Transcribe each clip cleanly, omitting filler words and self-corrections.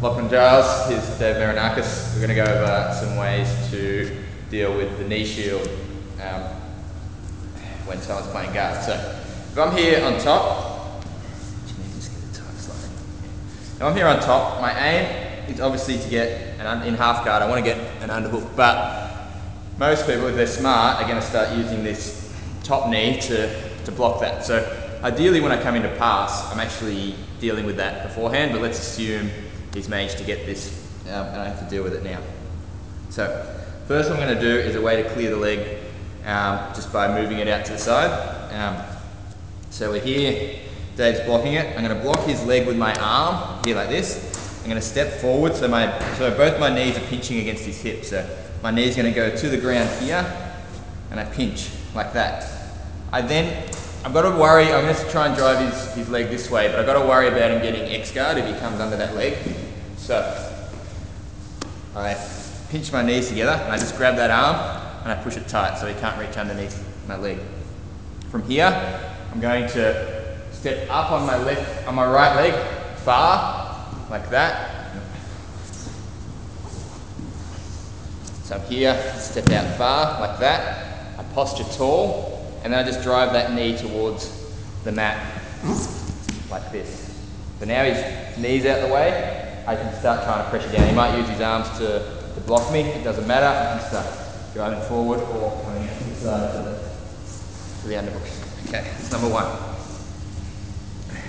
Lachlan Giles, here's Dave Marinakis. We're going to go over some ways to deal with the knee shield when someone's playing guard. So if I'm here on top, if I'm here on top, my aim is obviously to get in half guard. I want to get an underhook, but most people, if they're smart, are going to start using this top knee to block that. So ideally when I come into pass, I'm actually dealing with that beforehand, but let's assume he's managed to get this and I have to deal with it now. So first what I'm going to do is a way to clear the leg just by moving it out to the side. So we're here, Dave's blocking it. I'm going to block his leg with my arm here like this. I'm going to step forward so both my knees are pinching against his hip. So my knee's going to go to the ground here and I pinch like that. I've got to worry, I'm going to try and drive his leg this way, but I've got to worry about him getting X-guard if he comes under that leg. So I pinch my knees together and I just grab that arm and I push it tight so he can't reach underneath my leg. From here, I'm going to step up on my right leg, far, like that. So I'm here, step out far, like that. I posture tall. And then I just drive that knee towards the mat, like this. So now his knee's out the way, I can start trying to pressure down. He might use his arms to block me, it doesn't matter. I can start driving forward or coming out to the side to the underhook. Okay, that's number one.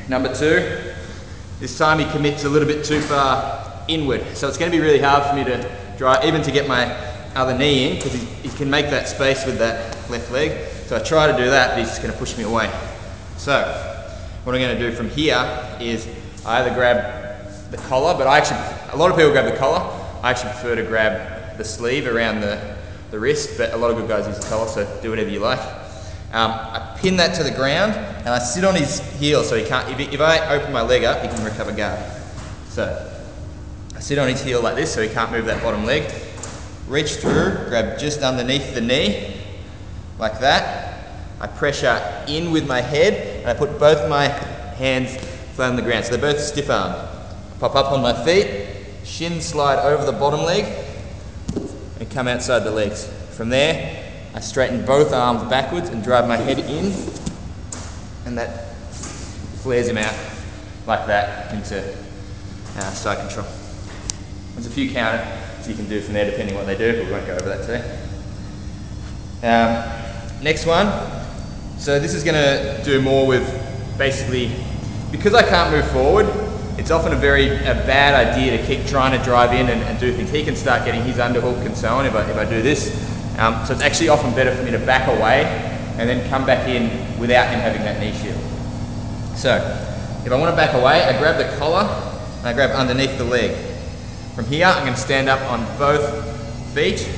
Number two, this time he commits a little bit too far inward. So it's going to be really hard for me to drive, even to get my other knee in, because he can make that space with that left leg. So I try to do that, but he's just going to push me away. So what I'm going to do from here is I either grab the collar, but a lot of people grab the collar. I actually prefer to grab the sleeve around the wrist, but a lot of good guys use the collar, so do whatever you like. I pin that to the ground and I sit on his heel so he can't, if I open my leg up, he can recover guard. So I sit on his heel like this so he can't move that bottom leg. Reach through, grab just underneath the knee, like that. I pressure in with my head and I put both my hands flat on the ground. So they're both stiff armed. Pop up on my feet, shin slide over the bottom leg and come outside the legs. From there, I straighten both arms backwards and drive my head in, and that flares him out like that into side control. There's a few counters you can do from there depending on what they do, but we won't go over that today. Next one, so this is going to do more with basically, because I can't move forward, it's often a bad idea to keep trying to drive in and do things. He can start getting his underhook and so on if I do this. So it's actually often better for me to back away and then come back in without him having that knee shield. So if I want to back away, I grab the collar and I grab underneath the leg. From here, I'm going to stand up on both feet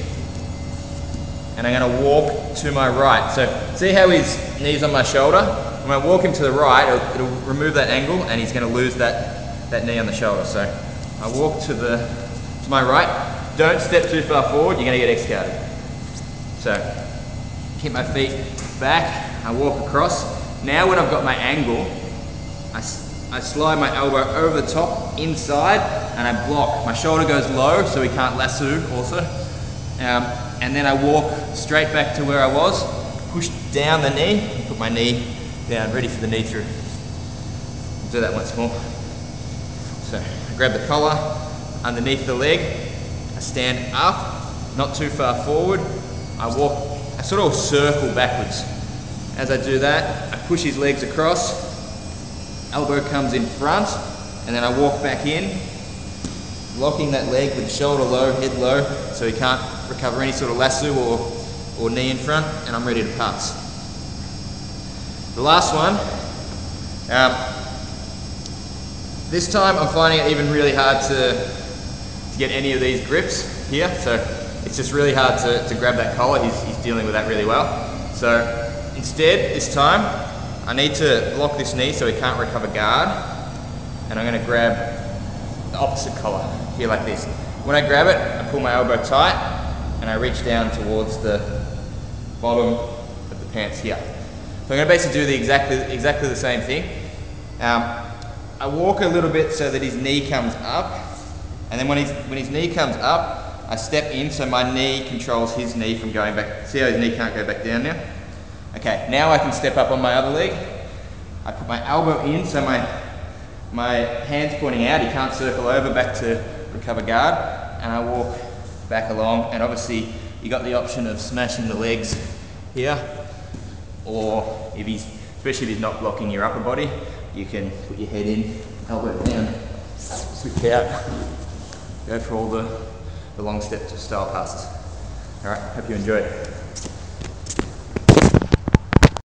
and I'm going to walk to my right. So see how his knee's on my shoulder? When I walk him to the right, it'll remove that angle and he's going to lose that knee on the shoulder. So I walk to my right. Don't step too far forward, you're going to get X-guarded. So keep my feet back, I walk across. Now when I've got my angle, I slide my elbow over the top, inside, and I block. My shoulder goes low so he can't lasso also. And then I walk straight back to where I was, push down the knee, put my knee down, ready for the knee through. I'll do that once more. So I grab the collar underneath the leg, I stand up, not too far forward, I sort of circle backwards. As I do that, I push his legs across, elbow comes in front, and then I walk back in, locking that leg with shoulder low, head low, so he can't recover any sort of lasso or knee in front, and I'm ready to pass. The last one, this time I'm finding it even really hard to get any of these grips here, so it's just really hard to grab that collar. He's dealing with that really well. So instead, this time, I need to block this knee so he can't recover guard, and I'm going to grab the opposite collar here like this. When I grab it, I pull my elbow tight and I reach down towards the bottom of the pants here. So I'm going to basically do exactly the same thing. I walk a little bit so that his knee comes up And then when his knee comes up, I step in so my knee controls his knee from going back. See how his knee can't go back down now? Okay, now I can step up on my other leg. I put my elbow in so my hand's pointing out, he can't circle over back to recover guard, and I walk back along, and obviously you got the option of smashing the legs here, or especially if he's not blocking your upper body, you can put your head in, elbow down, switch out, go for all the long step style passes. All right, hope you enjoy it.